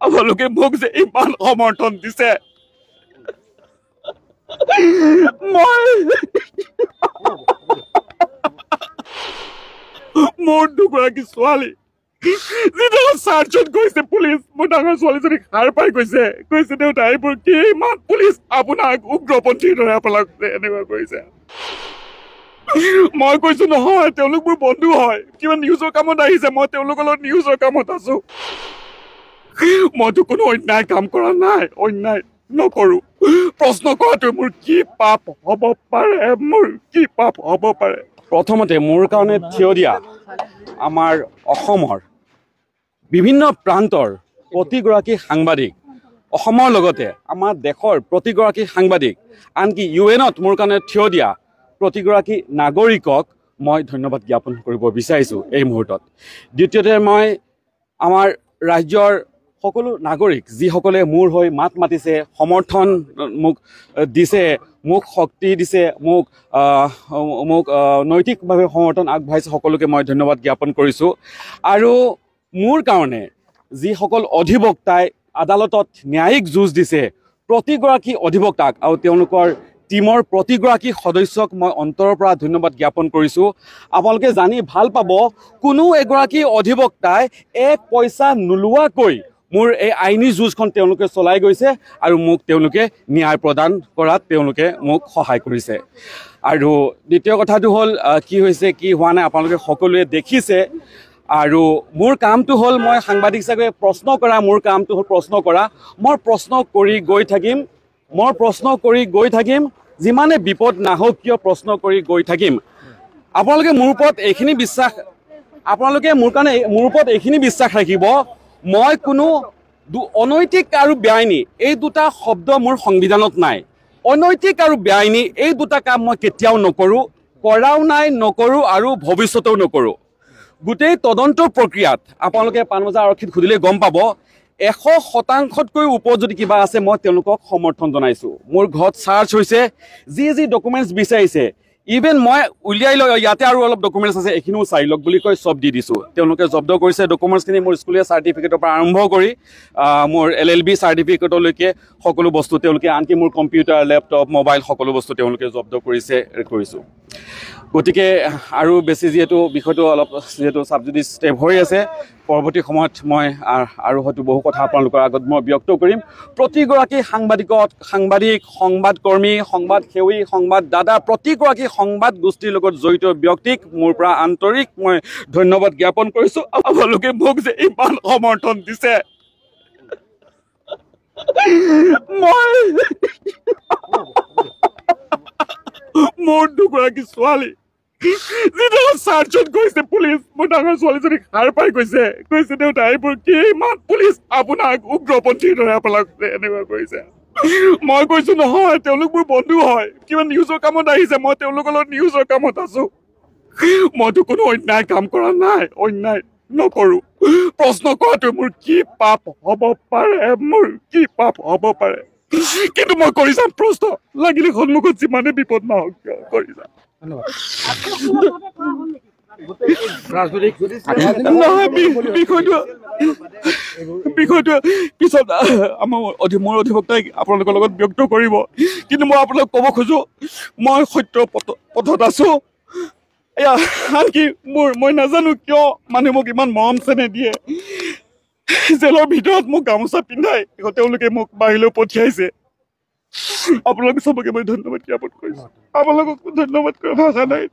আপোনালোকে মোক যে ইমান সমৰ্থন দিছে মই মোৰ দুগৰাকী ছোৱালী যিটো চাৰ্চত গৈছে পুলিচ মোৰ ডাঙৰ ছোৱালীজনীক হাৰ পাই গৈছে দেউতা এইবোৰ কি ইমান পুলিচ আপোনাক উগ্ৰপন্থীৰ দৰে আপোনাক এনেকুৱা কৰিছে মই কৈছো নহয় তেওঁলোক মোৰ বন্ধু হয় কিবা নিউজৰ কামত আহিছে মই তেওঁলোকৰ লগত নিউজৰ কামত আছো মইতো কোনো অন্যায় কাম কৰা নাই অন্যায় নকৰো প্ৰশ্ন কৰাটো মোৰ কি পাপ হ'ব পাৰে প্ৰথমতে মোৰ কাৰণে থিয় দিয়া আমাৰ অসমৰ বিভিন্ন প্ৰান্তৰ প্ৰতিগৰাকী সাংবাদিক অসমৰ লগতে আমাৰ দেশৰ প্ৰতিগৰাকী সাংবাদিক আনকি ইউএনত মোৰ কাৰণে থিয় দিয়া প্ৰতিগৰাকী নাগৰিকক মই ধন্যবাদ জ্ঞাপন কৰিব বিচাৰিছোঁ এই মুহূৰ্তত দ্বিতীয়তে মই আমাৰ ৰাজ্যৰ সকলো নাগৰিক যিসকলে মোৰ হৈ মাত মাতিছে সমৰ্থন মোক দিছে মোক শক্তি দিছে মোক নৈতিকভাৱে সমৰ্থন আগবঢ়াইছে সকলোকে মই ধন্যবাদ জ্ঞাপন কৰিছোঁ আৰু মোৰ কাৰণে যিসকল অধিবক্তাই আদালতত ন্যায়িক যুঁজ দিছে প্ৰতিগৰাকী অধিবক্তাক আৰু তেওঁলোকৰ টিমৰ প্ৰতিগৰাকী সদস্যক মই অন্তৰৰ পৰা ধন্যবাদ জ্ঞাপন কৰিছোঁ আপোনালোকে জানি ভাল পাব কোনো এগৰাকী অধিবক্তাই এক পইচা নোলোৱাকৈ মোৰ এই আইনী যুঁজখন তেওঁলোকে চলাই গৈছে আৰু মোক তেওঁলোকে ন্যায় প্ৰদান কৰাত তেওঁলোকে মোক সহায় কৰিছে আৰু দ্বিতীয় কথাটো হ'ল কি হৈছে কি হোৱা নাই আপোনালোকে সকলোৱে দেখিছে আৰু মোৰ কামটো হ'ল মই সাংবাদিক হিচাপে প্ৰশ্ন কৰা মোৰ কামটো হ'ল প্ৰশ্ন কৰা মই প্ৰশ্ন কৰি গৈ থাকিম যিমানে বিপদ নাহক কিয় প্ৰশ্ন কৰি গৈ থাকিম আপোনালোকে মোৰ ওপৰত এইখিনি বিশ্বাস ৰাখিব মই কোনো অনৈতিক আৰু বেআইনী এই দুটা শব্দ মোৰ সংবিধানত নাই অনৈতিক আৰু বেআইনী এই দুটা কাম মই কেতিয়াও নকৰোঁ কৰাও নাই নকৰোঁ আৰু ভৱিষ্যতেও নকৰোঁ গোটেই তদন্তৰ প্ৰক্ৰিয়াত আপোনালোকে পানবজাৰ আৰক্ষীত সুধিলে গম পাব 100%তকৈ ওপৰত যদি কিবা আছে মই তেওঁলোকক সমৰ্থন জনাইছোঁ মোৰ ঘৰত চাৰ্চ হৈছে যি ডকুমেণ্টছ বিচাৰিছে ইভেন মই উলিয়াই লৈ ইয়াতে আৰু অলপ ডকুমেণ্টছ আছে এইখিনিও চাই লওক বুলি কৈ চব দি দিছোঁ তেওঁলোকে জব্দ কৰিছে ডকুমেণ্টছখিনি মোৰ স্কুলীয়া চাৰ্টিফিকেটৰ পৰা আৰম্ভ কৰি মোৰ LLB চাৰ্টিফিকেটলৈকে সকলো বস্তু তেওঁলোকে আনকি মোৰ কম্পিউটাৰ লেপটপ মোবাইল সকলো বস্তু তেওঁলোকে জব্দ কৰিছোঁ গতিকে আৰু বেছি যিহেতু বিষয়টো অলপ যিহেতু ছাবজুডিচ ষ্টেপ হৈ আছে পৰৱৰ্তী সময়ত মই আৰু হয়তো বহু কথা আপোনালোকৰ আগত মই ব্যক্ত কৰিম প্ৰতিগৰাকী সাংবাদিক সংবাদকৰ্মী সংবাদসেৱী সংবাদদাতা প্ৰতিগৰাকী সংবাদ গোষ্ঠীৰ লগত জড়িত ব্যক্তিক মোৰ পৰা আন্তৰিক মই ধন্যবাদ জ্ঞাপন কৰিছোঁ আপোনালোকে মোক যে ইমান সমৰ্থন দিছে মোৰ দুগৰাকী ছোৱালী যিটো চাৰ্চত গৈছে পুলিচ মোৰ ডাঙৰ ছোৱালীজনীক হাৰ পাই গৈছে দেউতা এইবোৰ কি ইমান পুলিচ আপোনাক উগ্ৰপন্থীৰ দৰে আপোনাক এনেকুৱা কৰিছে মই কৈছো নহয় তেওঁলোক মোৰ বন্ধু হয় কিবা নিউজৰ কামত আহিছে মই তেওঁলোকৰ লগত নিউজৰ কামত আছো মইতো কোনো অন্যায় কাম কৰা নাই অন্যায় নকৰো প্ৰশ্ন কৰাটো মোৰ কি পাপ হ'ব পাৰে কিন্তু মই কৰি যাম প্ৰশ্ন লাগিলে সন্মুখত যিমানে বিপদ নহওক কৰি যাম বিষয়টো পিছত মোৰ অধিবক্তাই আপোনালোকৰ লগত ব্যক্ত কৰিব কিন্তু মই আপোনালোকক ক'ব খোজো মই সত্য পথত আছো এয়া আনকি মই নাজানো কিয় মানুহে মোক ইমান মৰম চেনেহ দিয়ে জেলৰ ভিতৰত মোক গামোচা পিন্ধাই তেওঁলোকে মোক বাহিৰলৈ পঠিয়াইছে আপোনালোক চবকে মই ধন্যবাদ জ্ঞাপন কৰিছো আপোনালোকক ধন্যবাদ কৰা ভাষা নাই